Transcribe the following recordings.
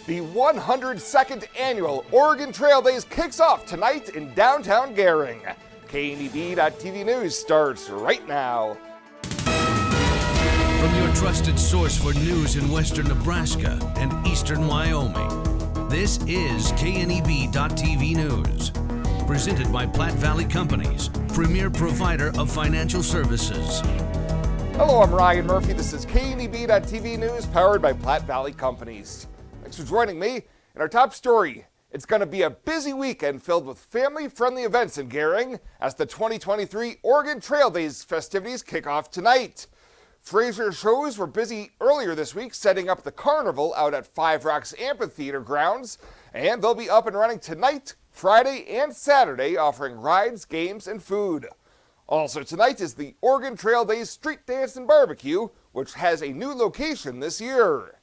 The 102nd annual Oregon Trail Days kicks off tonight in downtown Gering. KNEB.TV News starts right now. From your trusted source for news in western Nebraska and eastern Wyoming, this is KNEB.TV News. Presented by Platte Valley Companies, premier provider of financial services. Hello, I'm Ryan Murphy. This is KNEB.TV News powered by Platte Valley Companies. Thanks for joining me. In our top story, it's going to be a busy weekend filled with family-friendly events in Gering as the 2023 Oregon Trail Days festivities kick off tonight. Fraser shows were busy earlier this week setting up the carnival out at Five Rocks Amphitheater grounds, and they'll be up and running tonight, Friday, and Saturday, offering rides, games, and food. Also tonight is the Oregon Trail Days Street Dance and Barbecue, which has a new location this year.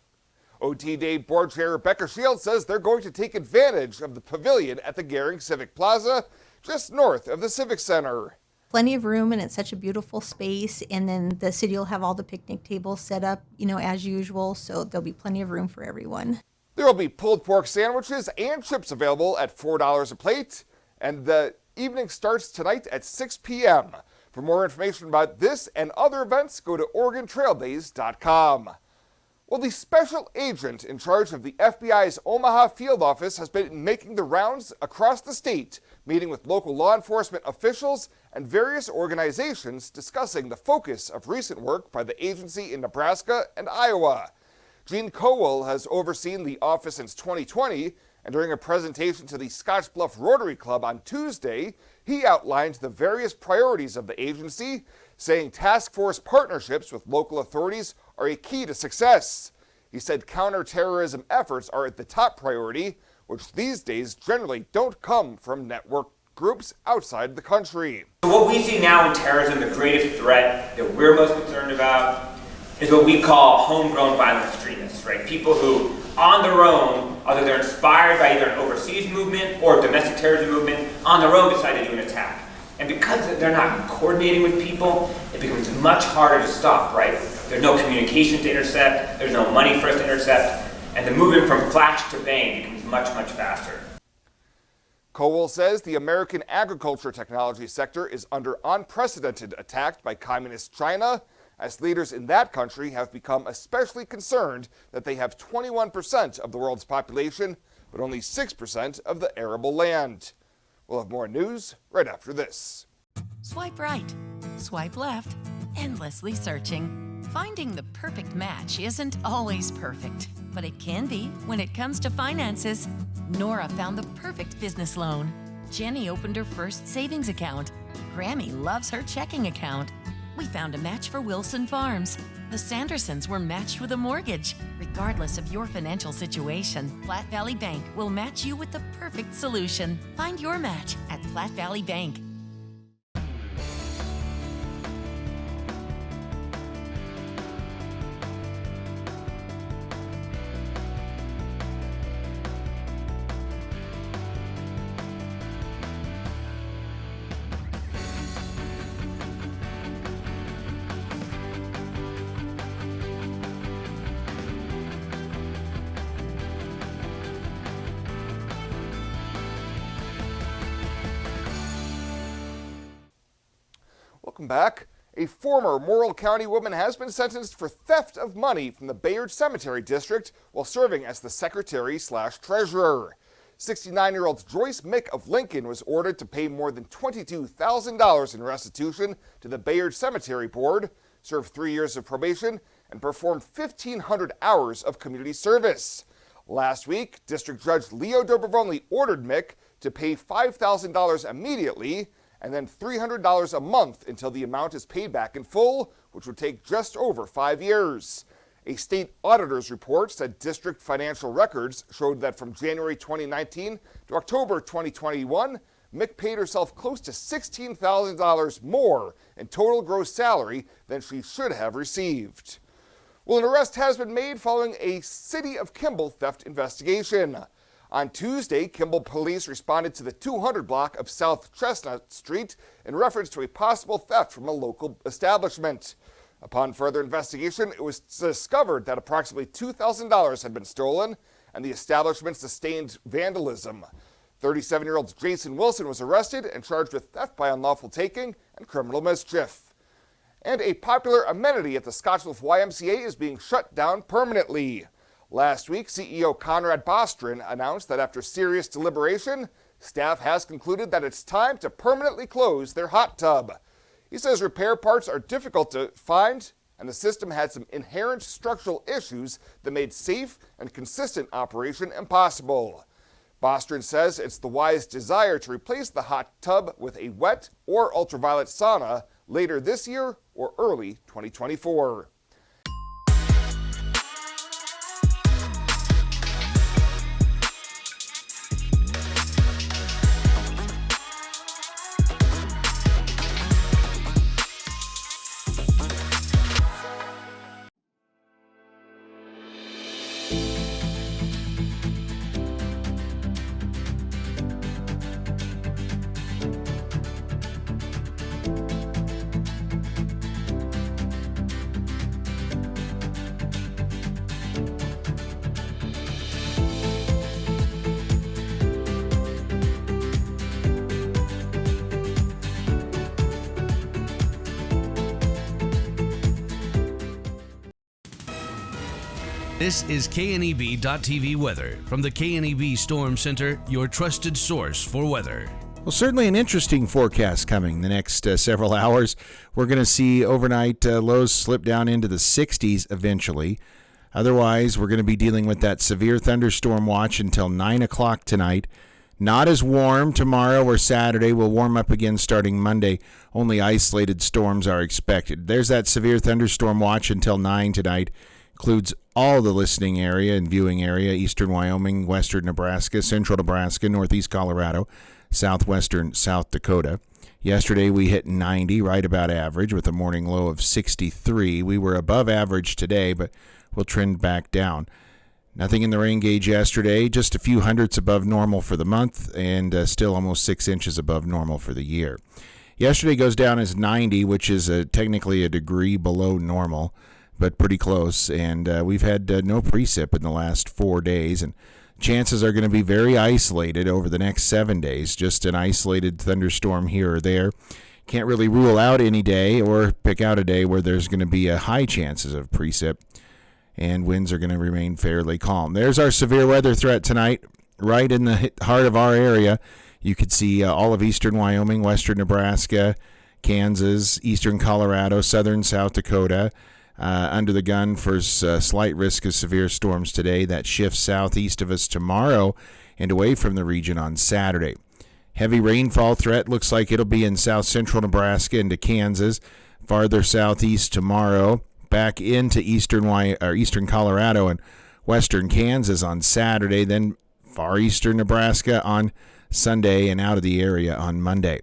OT Day Board Chair Rebecca Shields says they're going to take advantage of the pavilion at the Gering Civic Plaza, just north of the Civic Center. Plenty of room, and it's such a beautiful space, and then the city will have all the picnic tables set up, as usual, so there'll be plenty of room for everyone. There will be pulled pork sandwiches and chips available at $4 a plate, and the evening starts tonight at 6 p.m. For more information about this and other events, go to OregonTrailDays.com. Well, the special agent in charge of the FBI's Omaha field office has been making the rounds across the state, meeting with local law enforcement officials and various organizations discussing the focus of recent work by the agency in Nebraska and Iowa. Gene Cowell has overseen the office since 2020, and during a presentation to the Scottsbluff Rotary Club on Tuesday, he outlined the various priorities of the agency, saying task force partnerships with local authorities are a key to success. He said counterterrorism efforts are at the top priority, which these days generally don't come from network groups outside the country. What we see now in terrorism, the greatest threat that we're most concerned about is what we call homegrown violent extremists, right? People who, on their own, either they're inspired by either an overseas movement or a domestic terrorism movement, on their own decide to do an attack. And because they're not coordinating with people, it becomes much harder to stop, right? There's no communication to intercept, there's no money for us to intercept, and the movement from flash to bang becomes much, much faster. Cowell says the American agriculture technology sector is under unprecedented attack by communist China, as leaders in that country have become especially concerned that they have 21% of the world's population, but only 6% of the arable land. We'll have more news right after this. Swipe right, swipe left, endlessly searching. Finding the perfect match isn't always perfect, but it can be when it comes to finances. Nora found the perfect business loan. Jenny opened her first savings account. Grammy loves her checking account. We found a match for Wilson Farms. The Sandersons were matched with a mortgage. Regardless of your financial situation, Platte Valley Bank will match you with the perfect solution. Find your match at Platte Valley Bank. Welcome back. A former Morrill County woman has been sentenced for theft of money from the Bayard Cemetery District while serving as the secretary/treasurer. 69-year-old Joyce Mick of Lincoln was ordered to pay more than $22,000 in restitution to the Bayard Cemetery Board, serve 3 years of probation, and perform 1,500 hours of community service. Last week, District Judge Leo Dobrovony ordered Mick to pay $5,000 immediately and then $300 a month until the amount is paid back in full, which would take just over 5 years. A state auditor's report said district financial records showed that from January 2019 to October 2021, Mick paid herself close to $16,000 more in total gross salary than she should have received. Well, an arrest has been made following a City of Kimball theft investigation. On Tuesday, Kimball police responded to the 200 block of South Chestnut Street in reference to a possible theft from a local establishment. Upon further investigation, it was discovered that approximately $2,000 had been stolen, and the establishment sustained vandalism. 37-year-old Jason Wilson was arrested and charged with theft by unlawful taking and criminal mischief. And a popular amenity at the Scottsbluff YMCA is being shut down permanently. Last week, CEO Conrad Bostrin announced that after serious deliberation, staff has concluded that it's time to permanently close their hot tub. He says repair parts are difficult to find, and the system had some inherent structural issues that made safe and consistent operation impossible. Bostrin says it's the Y's desire to replace the hot tub with a wet or ultraviolet sauna later this year or early 2024. This is KNEB.TV weather from the KNEB Storm Center, your trusted source for weather. Well, certainly an interesting forecast coming the next several hours. We're going to see overnight lows slip down into the 60s eventually. Otherwise, we're going to be dealing with that severe thunderstorm watch until 9 o'clock tonight. Not as warm tomorrow or Saturday. We'll warm up again starting Monday. Only isolated storms are expected. There's that severe thunderstorm watch until 9 tonight. Includes all the listening area and viewing area, eastern Wyoming, western Nebraska, central Nebraska, northeast Colorado, southwestern South Dakota. Yesterday we hit 90, right about average, with a morning low of 63. We were above average today, but we'll trend back down. Nothing in the rain gauge yesterday, just a few hundredths above normal for the month, and still almost 6 inches above normal for the year. Yesterday goes down as 90, which is technically a degree below normal, but pretty close, and we've had no precip in the last 4 days, and chances are going to be very isolated over the next 7 days, just an isolated thunderstorm here or there. Can't really rule out any day or pick out a day where there's going to be a high chances of precip, and winds are going to remain fairly calm. There's our severe weather threat tonight, right in the heart of our area. You could see all of eastern Wyoming, western Nebraska, Kansas, eastern Colorado, southern South Dakota, under the gun for slight risk of severe storms today. That shifts southeast of us tomorrow and away from the region on Saturday. Heavy rainfall threat looks like it'll be in south central Nebraska into Kansas, farther southeast tomorrow, back into eastern Colorado and western Kansas on Saturday, then far eastern Nebraska on Sunday and out of the area on Monday.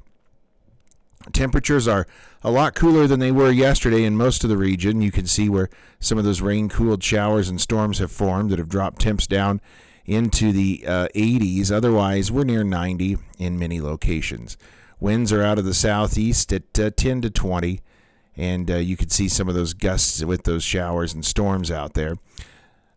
Temperatures are a lot cooler than they were yesterday in most of the region. You can see where some of those rain-cooled showers and storms have formed that have dropped temps down into the 80s. Otherwise, we're near 90 in many locations. Winds are out of the southeast at 10 to 20, and you can see some of those gusts with those showers and storms out there.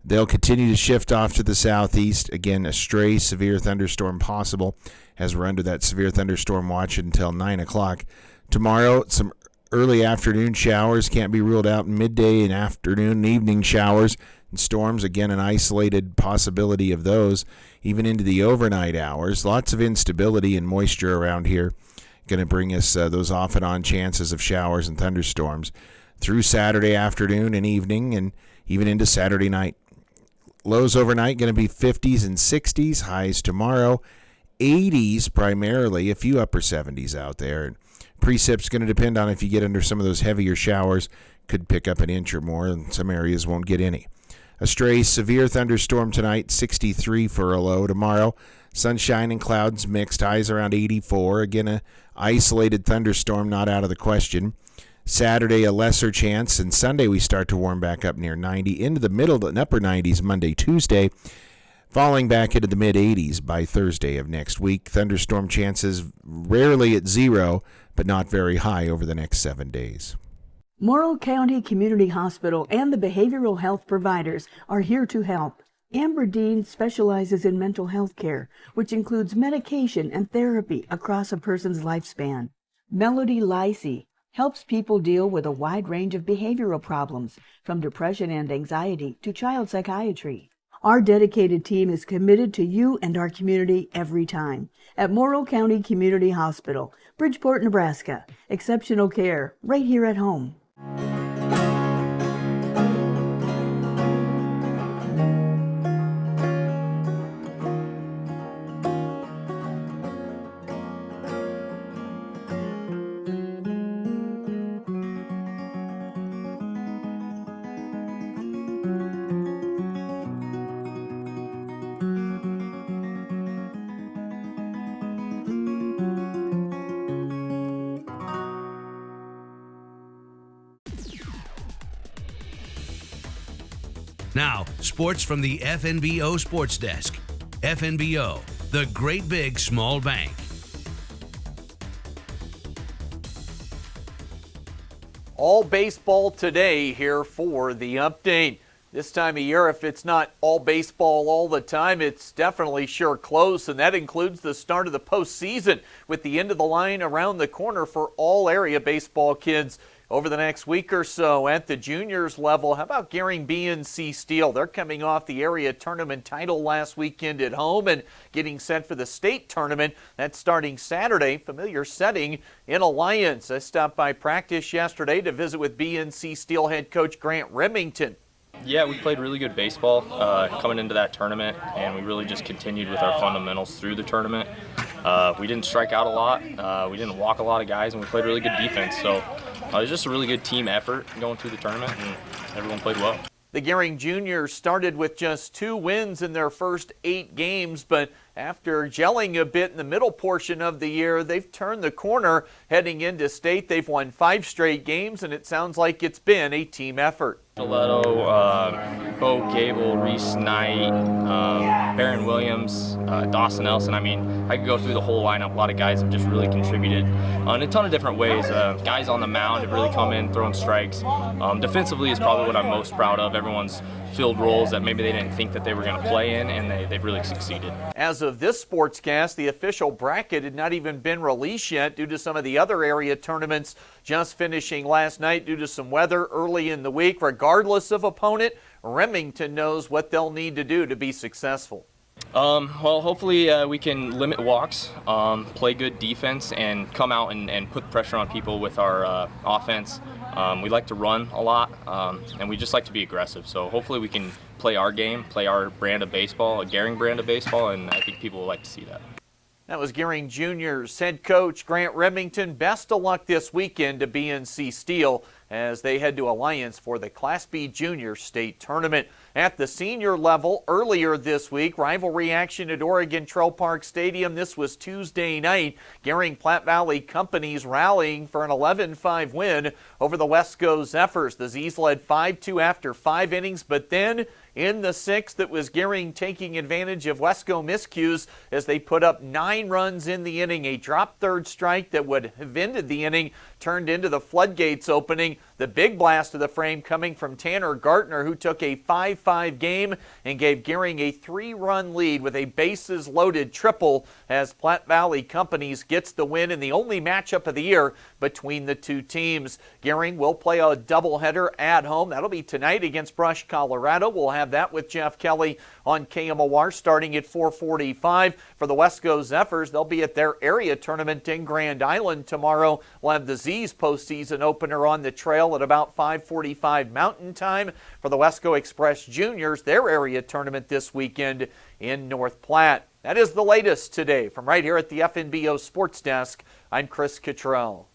They'll continue to shift off to the southeast. Again, a stray severe thunderstorm possible as we're under that severe thunderstorm watch until 9 o'clock. Tomorrow, some early afternoon showers can't be ruled out. Midday and afternoon and evening showers and storms. Again, an isolated possibility of those even into the overnight hours. Lots of instability and moisture around here. Going to bring us those off and on chances of showers and thunderstorms through Saturday afternoon and evening and even into Saturday night. Lows overnight going to be 50s and 60s. Highs tomorrow 80s primarily, a few upper 70s out there. And precip's going to depend on if you get under some of those heavier showers. Could pick up an inch or more, and some areas won't get any. A stray severe thunderstorm tonight, 63 for a low. Tomorrow, sunshine and clouds mixed, highs around 84. Again, a isolated thunderstorm not out of the question. Saturday, a lesser chance, and Sunday we start to warm back up near 90, into the middle and upper 90s Monday, Tuesday, falling back into the mid-80s by Thursday of next week. Thunderstorm chances rarely at 0, but not very high over the next 7 days. Morrill County Community Hospital and the behavioral health providers are here to help. Amber Dean specializes in mental health care, which includes medication and therapy across a person's lifespan. Melody Lacey helps people deal with a wide range of behavioral problems, from depression and anxiety to child psychiatry. Our dedicated team is committed to you and our community every time. At Morrill County Community Hospital, Bridgeport, Nebraska. Exceptional care right here at home. Now, sports from the FNBO Sports Desk. FNBO, the great big small bank. All baseball today here for the update. This time of year, if it's not all baseball all the time, it's definitely sure close, and that includes the start of the postseason with the end of the line around the corner for all area baseball kids over the next week or so. At the juniors level, how about Gering BNC Steel? They're coming off the area tournament title last weekend at home and getting set for the state tournament. That's starting Saturday. Familiar setting in Alliance. I stopped by practice yesterday to visit with BNC Steel head coach Grant Remington. Yeah, we played really good baseball coming into that tournament, and we really just continued with our fundamentals through the tournament. We didn't strike out a lot, we didn't walk a lot of guys, and we played really good defense. So it was just a really good team effort going through the tournament, and everyone played well. The Gering Juniors started with just 2 wins in their first 8 games, but after gelling a bit in the middle portion of the year, they've turned the corner heading into state. They've won 5 straight games, and it sounds like it's been a team effort. Stiletto, Bo Gable, Reese Knight, Baron Williams, Dawson Nelson. I mean, I could go through the whole lineup. A lot of guys have just really contributed in a ton of different ways. Guys on the mound have really come in throwing strikes. Defensively is probably what I'm most proud of. Everyone's filled roles that maybe they didn't think that they were going to play in, and they've really succeeded. As of this sportscast, the official bracket had not even been released yet due to some of the other area tournaments just finishing last night due to some weather early in the week. Regardless of opponent, Remington knows what they'll need to do to be successful. Well, hopefully we can limit walks, play good defense, and come out and put pressure on people with our offense. We like to run a lot, and we just like to be aggressive. So hopefully we can play our game, play our brand of baseball, a Gering brand of baseball, and I think people will like to see that. That was Gering Juniors head coach Grant Remington. Best of luck this weekend to BNC Steel as they head to Alliance for the Class B Junior State Tournament. At the senior level, earlier this week, rivalry action at Oregon Trail Park Stadium. This was Tuesday night. Gering Platte Valley Companies rallying for an 11-5 win over the Wesco Zephyrs. The Z's led 5-2 after 5 innings, but then in the 6th, it was Gering taking advantage of Wesco miscues as they put up 9 runs in the inning. A drop third strike that would have ended the inning turned into the floodgates opening. The big blast of the frame coming from Tanner Gartner, who took a 5-5 game and gave Gering a 3-run lead with a bases-loaded triple as Platte Valley Companies gets the win in the only matchup of the year between the two teams. Gering will play a doubleheader at home. That'll be tonight against Brush, Colorado. We'll have that with Jeff Kelly on KMOR starting at 4:45. For the Wesco Zephyrs, they'll be at their area tournament in Grand Island tomorrow. We'll have the Z's postseason opener on the trail at about 5:45 Mountain Time. For the Wesco Express Juniors, their area tournament this weekend in North Platte. That is the latest today. From right here at the FNBO Sports Desk, I'm Chris Cottrell.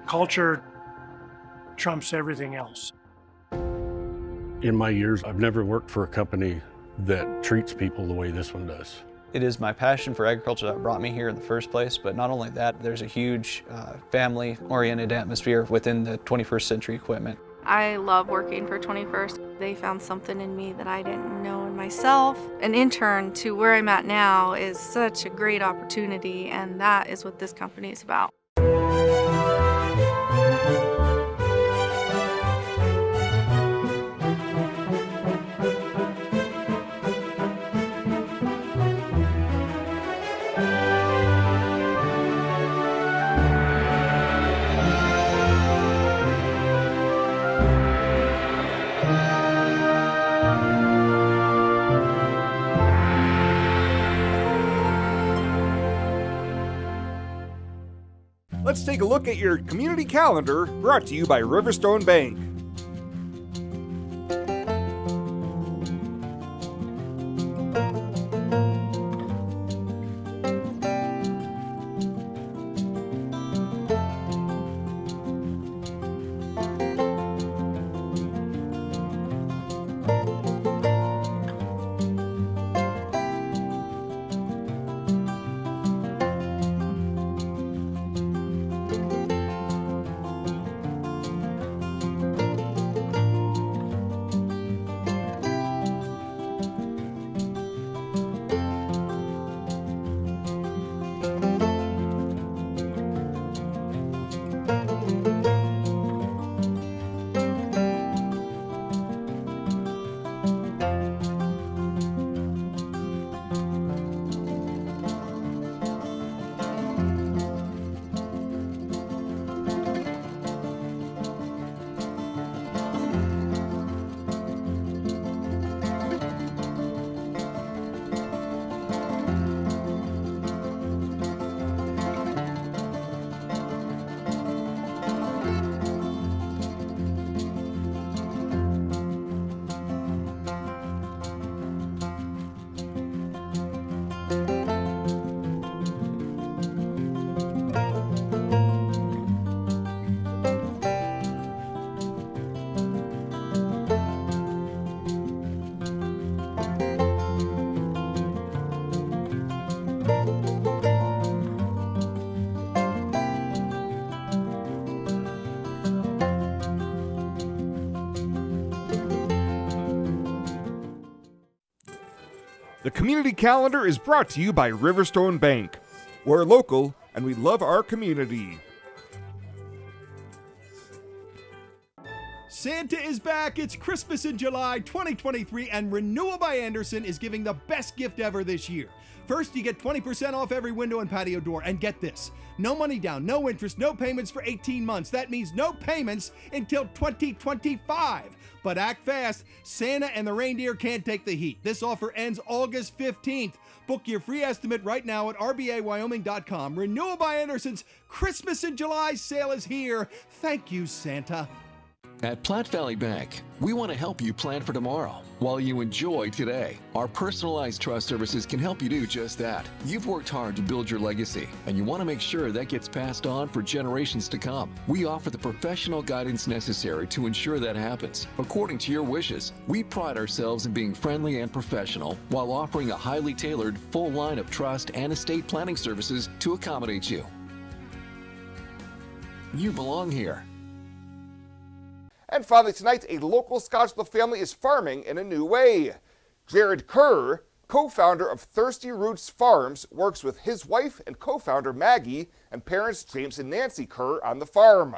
Culture trumps everything else. In my years, I've never worked for a company that treats people the way this one does. It is my passion for agriculture that brought me here in the first place, but not only that, there's a huge family-oriented atmosphere within the 21st Century Equipment. I love working for 21st. They found something in me that I didn't know in myself. An intern to where I'm at now is such a great opportunity, and that is what this company is about. Let's take a look at your community calendar, brought to you by Riverstone Bank. The community calendar is brought to you by Riverstone Bank. We're local and we love our community. Santa is back. It's Christmas in July 2023, and Renewal by Andersen is giving the best gift ever this year. First, you get 20% off every window and patio door, and get this: no money down, no interest, no payments for 18 months. That means no payments until 2025. But act fast. Santa and the reindeer can't take the heat. This offer ends August 15th. Book your free estimate right now at rbawyoming.com. Renewal by Andersen's Christmas in July sale is here. Thank you, Santa. At Platte Valley Bank, we want to help you plan for tomorrow while you enjoy today. Our personalized trust services can help you do just that. You've worked hard to build your legacy, and you want to make sure that gets passed on for generations to come. We offer the professional guidance necessary to ensure that happens according to your wishes. We pride ourselves in being friendly and professional while offering a highly tailored full line of trust and estate planning services to accommodate you. You belong here. And finally tonight, a local Scottsville family is farming in a new way. Jared Kerr, co-founder of Thirsty Roots Farms, works with his wife and co-founder Maggie and parents James and Nancy Kerr on the farm.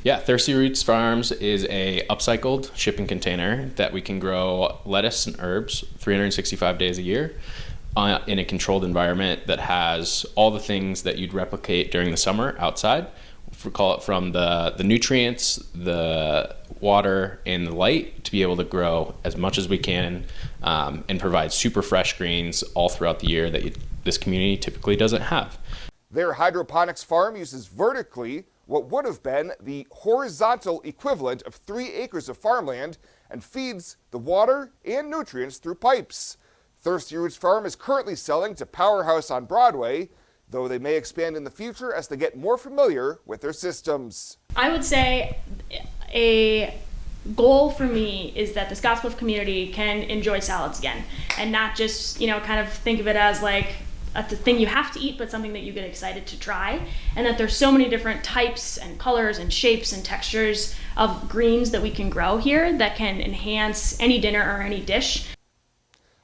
Yeah, Thirsty Roots Farms is a upcycled shipping container that we can grow lettuce and herbs 365 days a year in a controlled environment that has all the things that you'd replicate during the summer outside. Call it from the nutrients, the water, and the light to be able to grow as much as we can and provide super fresh greens all throughout the year that this community typically doesn't have. Their hydroponics farm uses vertically what would have been the horizontal equivalent of 3 acres of farmland and feeds the water and nutrients through pipes. Thirsty Roots Farm is currently selling to Powerhouse on Broadway, though they may expand in the future as they get more familiar with their systems. I would say a goal for me is that the Scottsbluff community can enjoy salads again and not just, kind of think of it as like a thing you have to eat, but something that you get excited to try. And that there's so many different types and colors and shapes and textures of greens that we can grow here that can enhance any dinner or any dish.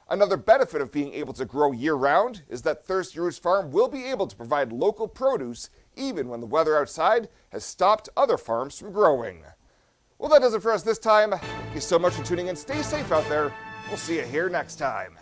Another benefit of being able to grow year-round is that Thirsty Roots Farm will be able to provide local produce even when the weather outside has stopped other farms from growing. Well, that does it for us this time. Thank you so much for tuning in. Stay safe out there. We'll see you here next time.